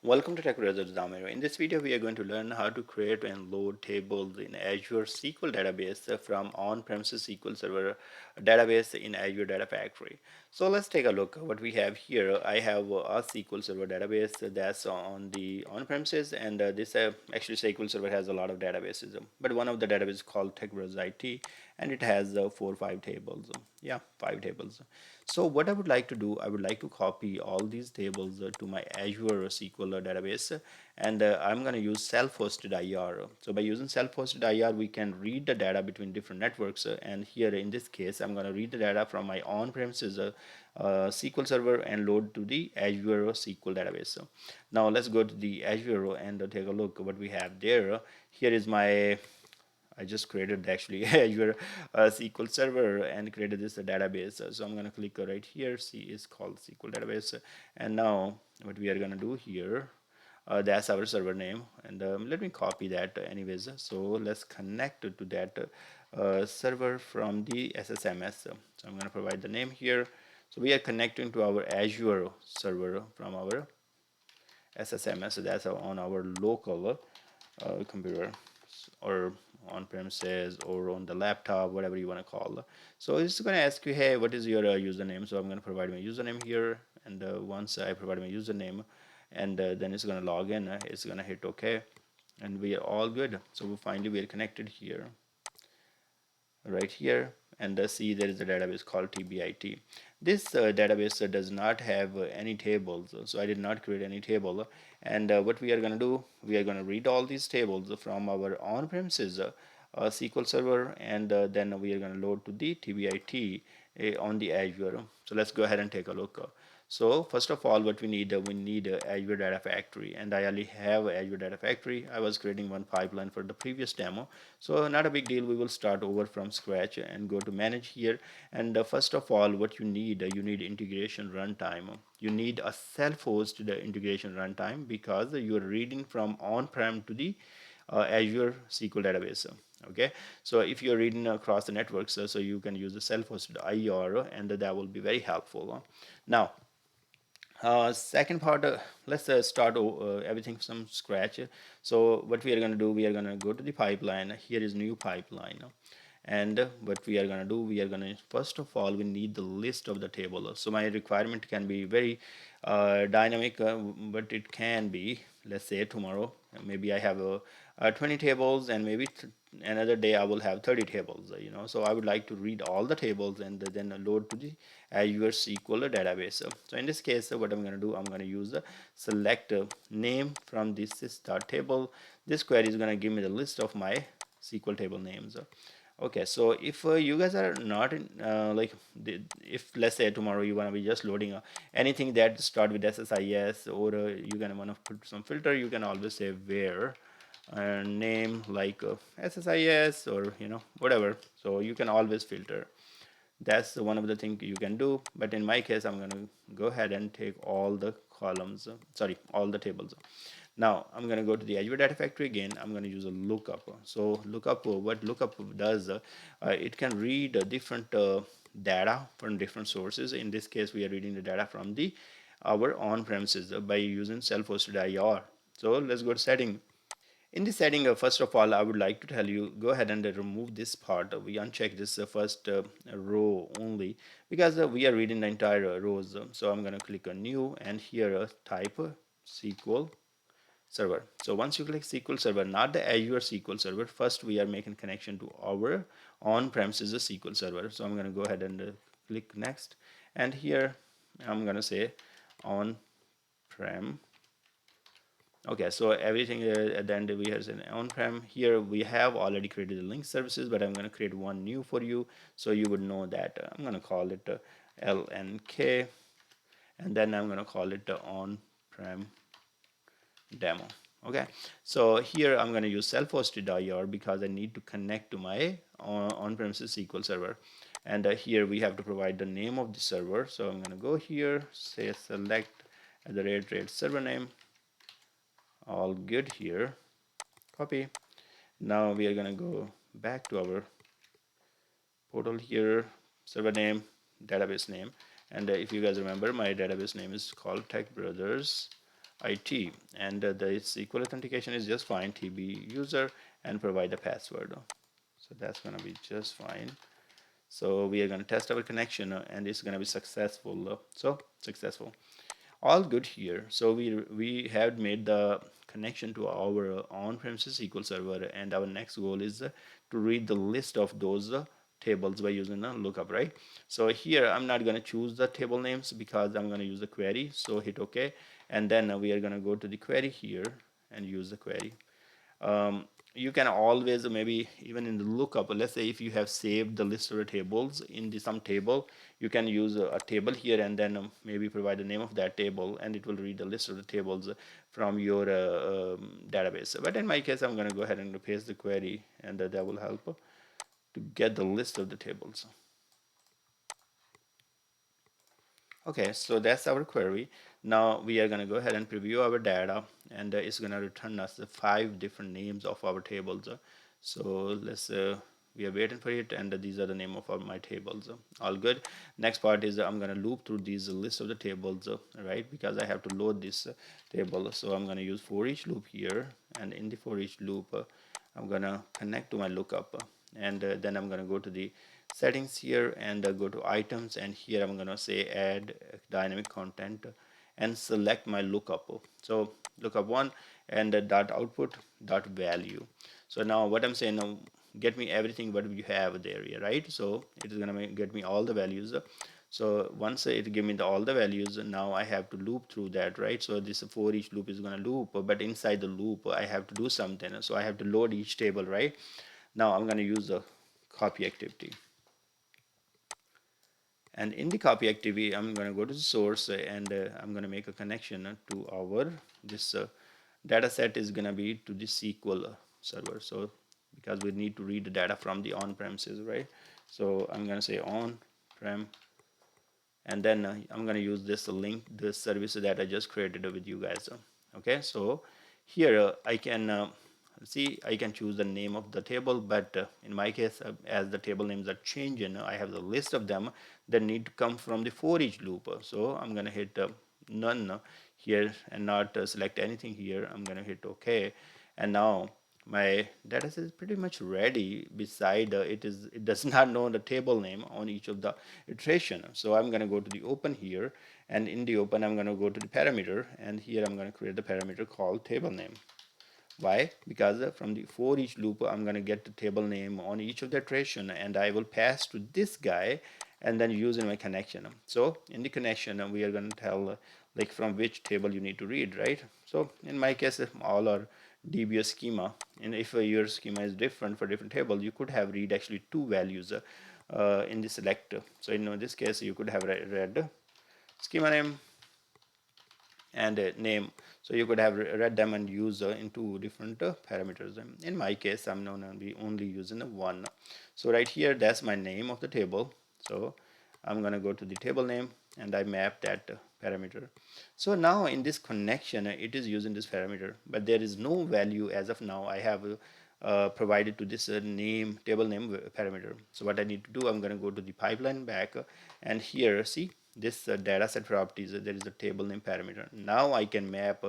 Welcome to TechbrothersIT. In this video, we are going to learn how to create and load tables in Azure SQL Database from on-premises SQL Server database in Azure Data Factory. So let's take a look at what we have here. I have a SQL Server database that's on the on-premises, and this actually SQL Server has a lot of databases, but one of the databases is called TechbrothersIT, and it has 4 or 5 tables. Yeah, 5 tables. So what I would like to do, I would like to copy all these tables to my Azure SQL database, and I'm going to use self-hosted IR. So by using self-hosted IR, we can read the data between different networks, and here in this case, I'm going to read the data from my on-premises SQL Server and load to the Azure SQL database. Now let's go to the Azure and take a look what we have there. Here is my I just created actually Azure SQL Server and created this database. So I'm going to click right here. See, is called SQL Database. And now what we are going to do here, that's our server name. And let me copy that anyways. So let's connect to that server from the SSMS. So I'm going to provide the name here. So we are connecting to our Azure server from our SSMS. So that's on our local computer or on premises or on the laptop, whatever you want to call it. So it's going to ask you, hey, what is your username? So I'm going to provide my username here, and once I provide my username, and then it's going to log in, it's going to hit OK, and we are all good. So finally we are connected here, right here, and see there is a database called TBIT. This database does not have any tables, so I did not create any table. And what we are going to do, we are going to read all these tables from our on-premises SQL Server, and then we are going to load to the TBIT on the Azure. So let's go ahead and take a look. So first of all, what we need Azure Data Factory, and I already have Azure Data Factory. I was creating one pipeline for the previous demo, so not a big deal. We will start over from scratch and go to manage here. And first of all, what you need integration runtime. You need a self-hosted integration runtime because you are reading from on-prem to the Azure SQL database. Okay, so if you're reading across the networks, so you can use the self-hosted IR, and that will be very helpful. Now, second part, let's start everything from scratch. So what we are going to do, we are going to go to the pipeline. Here is new pipeline. And what we are going to do, we are going to, first of all, we need the list of the table. So my requirement can be very dynamic, but it can be, let's say tomorrow, maybe I have 20 tables, and maybe another day I will have 30 tables, so I would like to read all the tables and then load to the Azure SQL database. So in this case, what I'm going to do, I'm going to use the select name from this start table. This query is going to give me the list of my SQL table names. Okay, so if you guys are not in if let's say tomorrow you want to be just loading anything that start with SSIS, or you can want to put some filter, you can always say where name like SSIS, or whatever. So you can always filter. That's one of the things you can do, but in my case I'm going to go ahead and take all the columns, sorry, all the tables. Now I'm going to go to the Azure Data Factory again. I'm going to use a lookup. So lookup, what lookup does, it can read different data from different sources. In this case, we are reading the data from the our on-premises by using self-hosted IR. So let's go to setting. In this setting, first of all, I would like to tell you, go ahead and remove this part. We uncheck this first row only, because we are reading the entire rows. So I'm going to click on new, and here type SQL Server. So once you click SQL Server, not the Azure SQL Server, first we are making connection to our on-premises SQL Server. So I'm going to go ahead and click next, and here I'm going to say on-prem. Okay, so everything at the end we have an on-prem. Here we have already created the link services, but I'm going to create one new for you, so you would know that. I'm going to call it LNK, and then I'm going to call it on-prem demo. Okay, so here I'm going to use self-hosted IR because I need to connect to my on-premises SQL Server, and here we have to provide the name of the server. So I'm going to go here, say select at the rate server name. All good here. Copy. Now we are going to go back to our portal here, server name, database name, and if you guys remember, my database name is called TechbrothersIT. IT, and the SQL authentication is just fine, TB user, and provide the password. So that's gonna be just fine. So we are going to test our connection and it's going to be successful. So successful, all good here. So we have made the connection to our on-premises SQL Server, and our next goal is to read the list of those tables by using a lookup, right? So here I'm not going to choose the table names because I'm going to use the query. So hit OK, and then we are going to go to the query here and use the query. You can always, maybe even in the lookup, let's say if you have saved the list of the tables in some table, you can use a table here and then maybe provide the name of that table, and it will read the list of the tables from your database. But in my case, I'm going to go ahead and paste the query, and that will help to get the list of the tables. Okay, so that's our query. Now we are going to go ahead and preview our data, and it's going to return us the 5 different names of our tables. So let's we are waiting for it, and these are the name of my tables. All good. Next part is I'm going to loop through these list of the tables, right? Because I have to load this table. So I'm going to use for each loop here, and in the for each loop, I'm going to connect to my lookup, and then I'm going to go to the settings here and go to items, and here I'm going to say add dynamic content and select my lookup. So lookup one and dot output dot value. So now what I'm saying now, get me everything what you have there, right? So it is going to get me all the values. So once it give me all the values, now I have to loop through that, right? So this for each loop is going to loop, but inside the loop I have to do something. So I have to load each table, right? Now I'm going to use the copy activity. And in the copy activity, I'm going to go to the source and I'm going to make a connection to our this data set is going to be to the SQL server. So because we need to read the data from the on-premises, right? So I'm going to say on-prem, and then I'm going to use this link, this service that I just created with you guys. Okay, so here I can see I can choose the name of the table, but in my case, as the table names are changing, I have the list of them that need to come from the for each loop. So I'm going to hit none here and not select anything here. I'm going to hit OK, and now my data set is pretty much ready. Beside it does not know the table name on each of the iteration. So I'm going to go to the open here, and in the open I'm going to go to the parameter, and here I'm going to create the parameter called table name. Why? Because from the for each loop I'm going to get the table name on each of the iteration, and I will pass to this guy and then use in my connection. So in the connection we are going to tell like from which table you need to read, right? So in my case, all are DBA schema, and if your schema is different for different table, you could have read actually 2 values in the select. So in this case you could have read schema name and name. So you could have read them and use into different parameters. In my case, I'm going to be only using one. So right here, that's my name of the table. So I'm going to go to the table name and I map that parameter. So now in this connection, it is using this parameter, but there is no value as of now. I have provided to this name table name parameter. So what I need to do, I'm going to go to the pipeline back and here see this data set properties, there is a table name parameter. Now I can map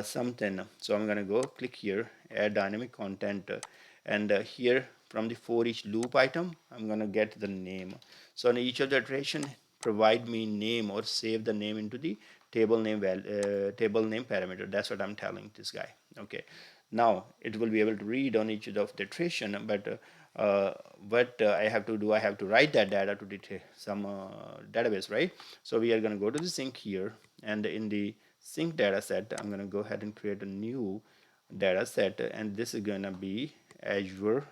something. So I'm going to go click here, add dynamic content, and here from the for each loop item, I'm going to get the name. So in each of the iteration, provide me name or save the name into the table name parameter. That's what I'm telling this guy. Okay, now it will be able to read on each of the iteration, but what I have to do, I have to write that data to some database, right? So we are going to go to the sink here, and in the sink data set, I'm going to go ahead and create a new data set, and this is going to be Azure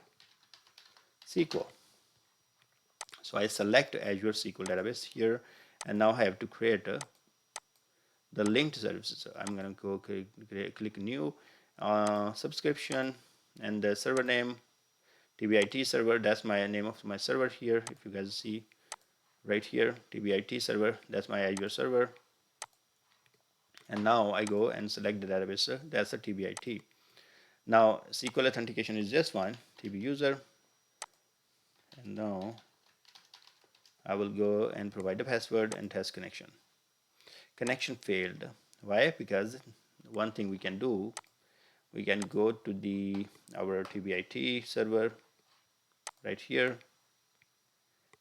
SQL. So I select Azure SQL Database here, and now I have to create the linked services. So I'm going to go click new subscription, and the server name TBIT server. That's my name of my server here. If you guys see right here, TBIT server, that's my Azure server. And now I go and select the database. That's a TBIT. Now SQL authentication is just fine. TB user, and now I will go and provide the password and test connection. Connection failed. Why? Because one thing we can do, we can go to the our TBIT server right here,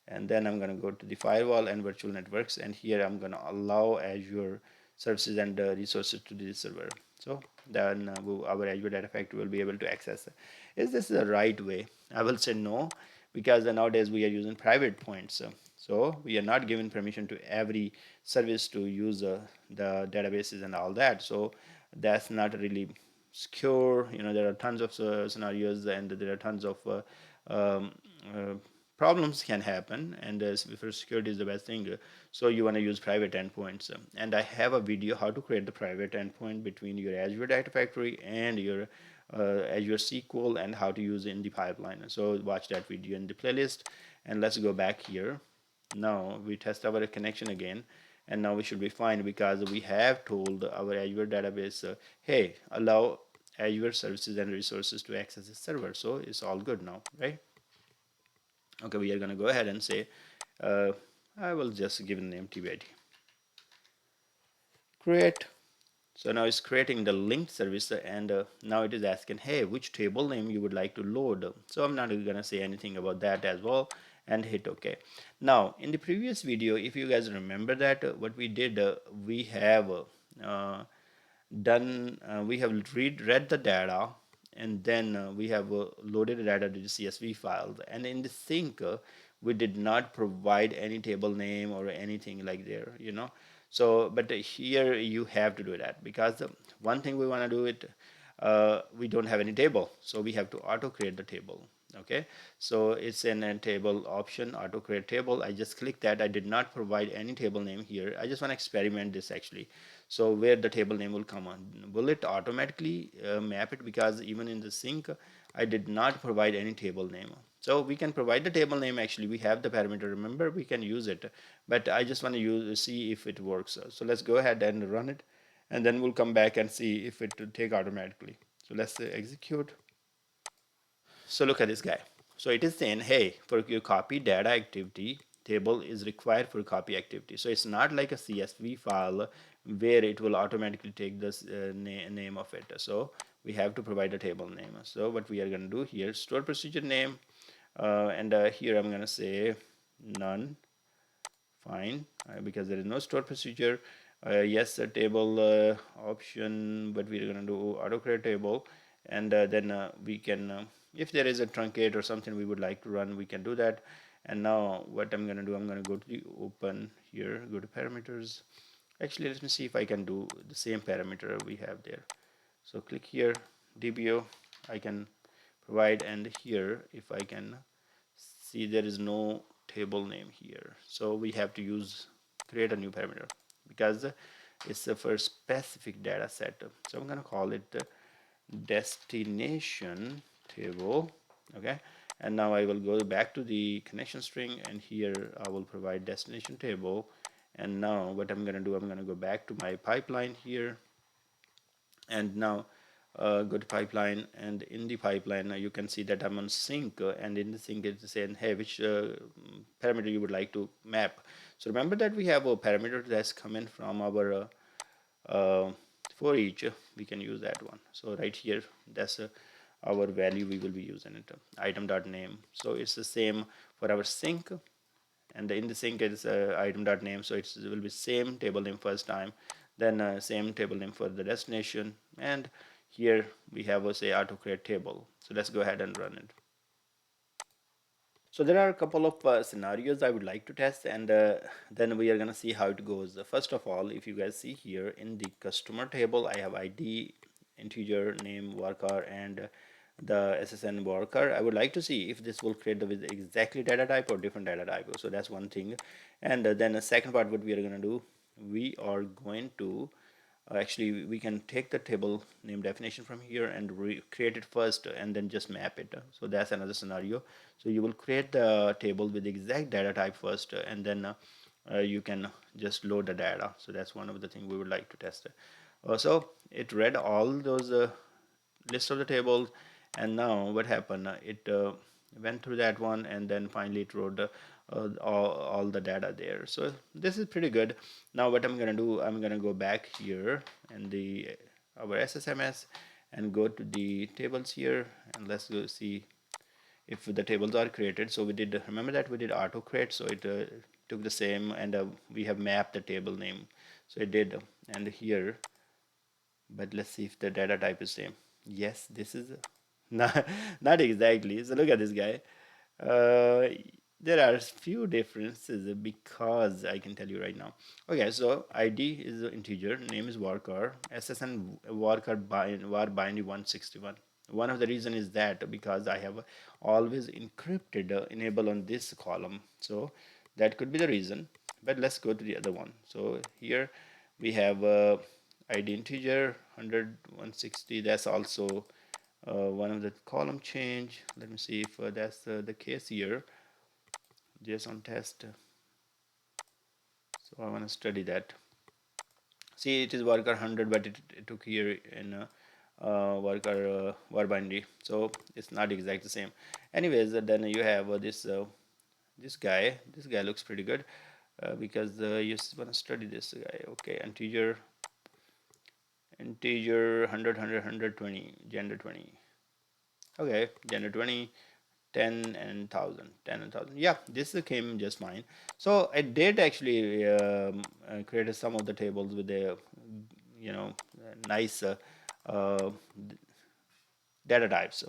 and then I'm going to go to the firewall and virtual networks, and here I'm going to allow Azure services and resources to this server. So then our Azure Data Factory will be able to access it. Is this the right way? I will say no, because nowadays we are using private points. So we are not giving permission to every service to use the databases and all that. So that's not really secure. There are tons of scenarios, and there are tons of um, uh, problems can happen, and for security is the best thing. So you want to use private endpoints, and I have a video how to create the private endpoint between your Azure Data Factory and your Azure SQL, and how to use it in the pipeline. So watch that video in the playlist, and let's go back here. Now we test our connection again, and now we should be fine, because we have told our Azure database, hey, allow Azure services and resources to access the server. So it's all good now, right? Okay, we are going to go ahead and say, uh, I will just give the name TBIT. Create. So now it's creating the linked service, and now it is asking, hey, which table name you would like to load. So I'm not going to say anything about that as well, and hit OK. Now, in the previous video, if you guys remember that, what we did, we have we have read the data, and then we have loaded the data to the CSV file, and in the sync we did not provide any table name or anything like there. So but here you have to do that, because one thing we want to do it, we don't have any table, so we have to auto create the table. Okay, so it's in a table option, auto create table. I just click that. I did not provide any table name here. I just want to experiment this actually. So where the table name will come on, will it automatically map it? Because even in the sync I did not provide any table name. So we can provide the table name. Actually, we have the parameter, remember, we can use it, but I just want to see if it works. So let's go ahead and run it, and then we'll come back and see if it will take automatically. So let's execute. So look at this guy. So it is saying, hey, for your copy data activity, table is required for copy activity. So it's not like a CSV file where it will automatically take this name of it. So we have to provide a table name. So what we are going to do here, store procedure name, and here I'm going to say none. Fine, because there is no store procedure. Yes, a table option, but we're going to do auto create table, and then we can, if there is a truncate or something we would like to run, we can do that. And now what I'm going to do, I'm going to go to the open here, go to parameters. Actually, let me see if I can do the same parameter we have there. So click here, DBO, I can provide, and here if I can see, there is no table name here, so we have to create a new parameter, because it's for specific data set. So I'm going to call it destination table. Okay, and now I will go back to the connection string, and here I will provide destination table. And now what I'm going to do, I'm going to go back to my pipeline here, and now go to pipeline, and in the pipeline you can see that I'm on sync, and in the sync it's saying, hey, which parameter you would like to map. So remember that we have a parameter that's coming from our for each, we can use that one. So right here, that's our value we will be using it, item.name. So it's the same for our sync, and in the sync is item.name, so it will be same table name first time, then same table name for the destination, and here we have a say auto create table. So let's go ahead and run it. So there are a couple of scenarios I would like to test, and then we are going to see how it goes. First of all, if you guys see here in the customer table, I have ID, integer, name, worker, and the SSN worker. I would like to see if this will create with exactly data type or different data type. So that's one thing. And then the second part, what we are going to do, we are going to actually we can take the table name definition from here and create it first, and then just map it. So that's another scenario. So you will create the table with the exact data type first, and then you can just load the data. So that's one of the things we would like to test. So it read all those list of the tables, and now what happened, it went through that one, and then finally it wrote all the data there. So this is pretty good. Now what I'm gonna do, I'm gonna go back here and the our SSMS and go to the tables here, and let's go see if the tables are created. So we did, remember that we did auto create, so it took the same, and we have mapped the table name, so it did. And here, but let's see if the data type is same. Yes, this is not exactly. So look at this guy. uh, there are few differences because I can tell you right now. Okay, so ID is an integer, name is varchar, SSN varchar var binary 161. One of the reason is that because I have always encrypted enable on this column, so that could be the reason. But let's go to the other one. So here we have ID integer 100 160. That's also one of the column change. Let me see if that's the case here. JSON test. So I want to study that. See, it is varchar 100, but it took here in varchar var binary, so it's not exactly the same. Anyways, then you have this guy. This guy looks pretty good because you want to study this guy. Okay, integer 100 gender 20. Okay, gender 20, 10 and 1000, 10 and 1000. Yeah, this came just fine. So I did actually created some of the tables with a nice uh, data types.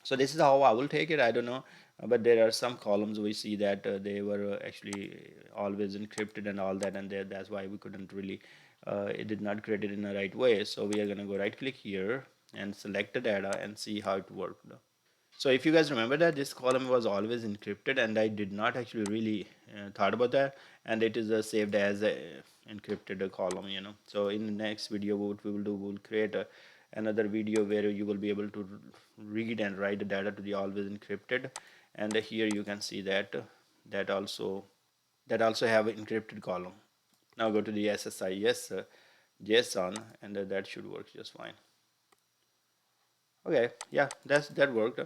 So this is how I will take it. I don't know, but there are some columns we see that they were actually always encrypted and all that, and that's why we couldn't really it did not create it in the right way. So we are going to go right click here and select the data and see how it worked. So if you guys remember that this column was always encrypted, and I did not actually really thought about that, and it is saved as a encrypted column, So in the next video, what we will do, we'll create another video where you will be able to read and write the data to the always encrypted, and here you can see that that also have an encrypted column. Now go to the SSIS JSON, and that should work just fine. Okay, yeah, that worked.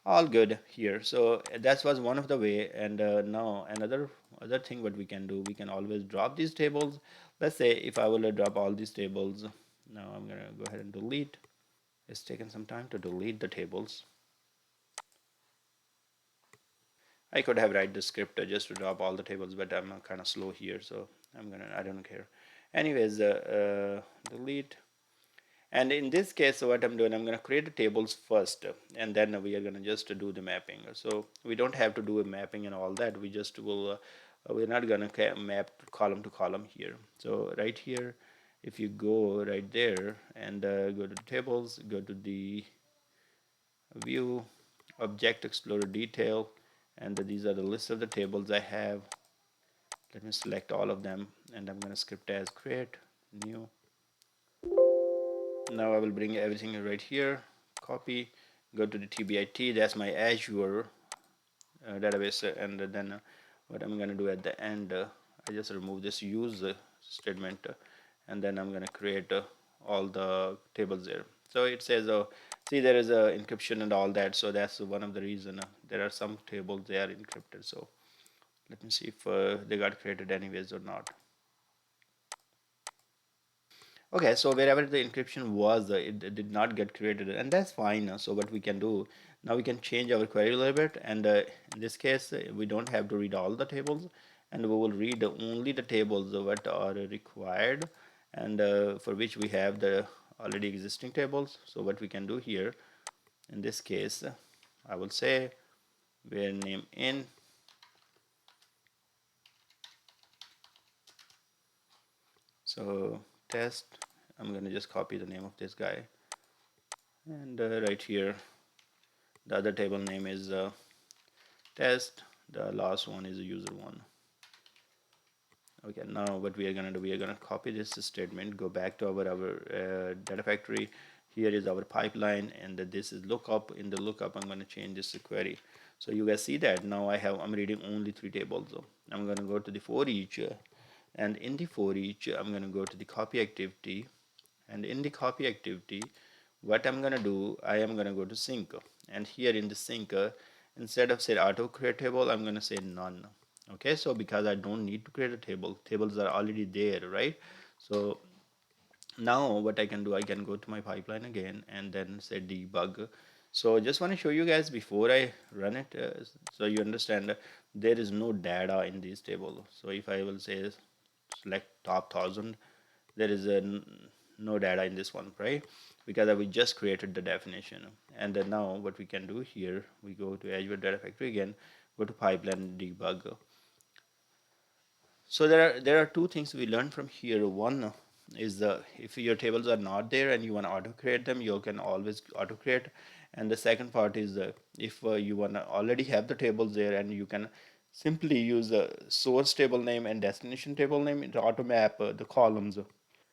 All good here. So that was one of the way. And now another other thing what we can do, we can always drop these tables. Let's say if I will drop all these tables. Now I'm gonna go ahead and delete. It's taken some time to delete the tables. I could have write the script just to drop all the tables, but I'm kind of slow here, so I don't care. Anyways, delete. And in this case, what I'm doing, I'm going to create the tables first, and then we are going to just do the mapping. So we don't have to do a mapping and all that. We just will, we're not going to map column to column here. So right here, if you go right there and go to the tables, go to the view, object explorer detail, and these are the list of the tables I have. Let me select all of them, and I'm going to script as create new. Now I will bring everything right here, copy, go to the TBIT, that's my Azure database, and then what I'm going to do at the end, I just remove this use statement, and then I'm going to create all the tables there. So it says, see, there is a encryption and all that, so that's one of the reason there are some tables they are encrypted. So let me see if they got created anyways or not. Okay, so wherever the encryption was, it did not get created, and that's fine. So what we can do now, we can change our query a little bit, and in this case, we don't have to read all the tables, and we will read only the tables that are required, and for which we have the already existing tables. So what we can do here, in this case, I will say where name in. So test, I'm going to just copy the name of this guy, and right here the other table name is test, the last one is user one. Okay, now what we are going to do, we are going to copy this statement, go back to our data factory. Here is our pipeline, and this is lookup. In the lookup, I'm going to change this to query. So you guys see that now I'm reading only 3 tables. So I'm going to go to the for each, and in the for each, I'm going to go to the copy activity, and in the copy activity, what I'm going to do, I am going to go to sync, and here in the sync, instead of say auto create table, I'm going to say none. Okay, so because I don't need to create a table, tables are already there, right? So now what I can do, I can go to my pipeline again and then say debug. So just want to show you guys before I run it, so you understand there is no data in this table. So if I will say select top 1000, there is no data in this one, right? Because we just created the definition. And then now what we can do here, we go to Azure Data Factory again, go to pipeline debug. So there are two things we learned from here. One is if your tables are not there and you want to auto create them, you can always auto create. And the second part is if you want to already have the tables there, and you can simply use the source table name and destination table name to auto map the columns.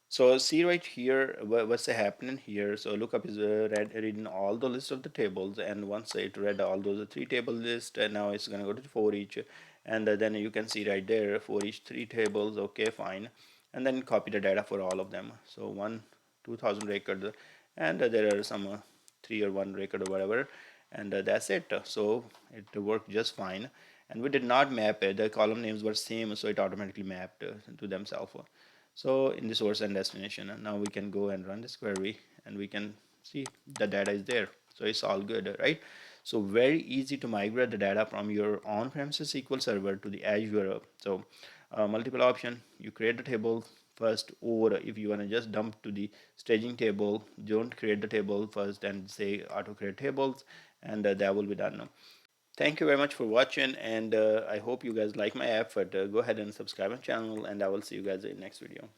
So see right here what's happening here. So lookup is reading all the list of the tables, and once it read all those three table list, and now it's gonna go to for each, and then you can see right there for each three tables. Okay, fine, and then copy the data for all of them. So 2000 record, and there are some 3 or 1 record or whatever, and that's it. So it worked just fine, and we did not map it. The column names were same, so it automatically mapped to themselves. So in the source and destination, now we can go and run this query, and we can see the data is there. So it's all good, right? So very easy to migrate the data from your on-premises SQL Server to the Azure. So multiple option, you create the table first, or if you want to just dump to the staging table, don't create the table first and say auto create tables, and that will be done. Thank you very much for watching, and I hope you guys like my effort. Go ahead and subscribe my channel, and I will see you guys in the next video.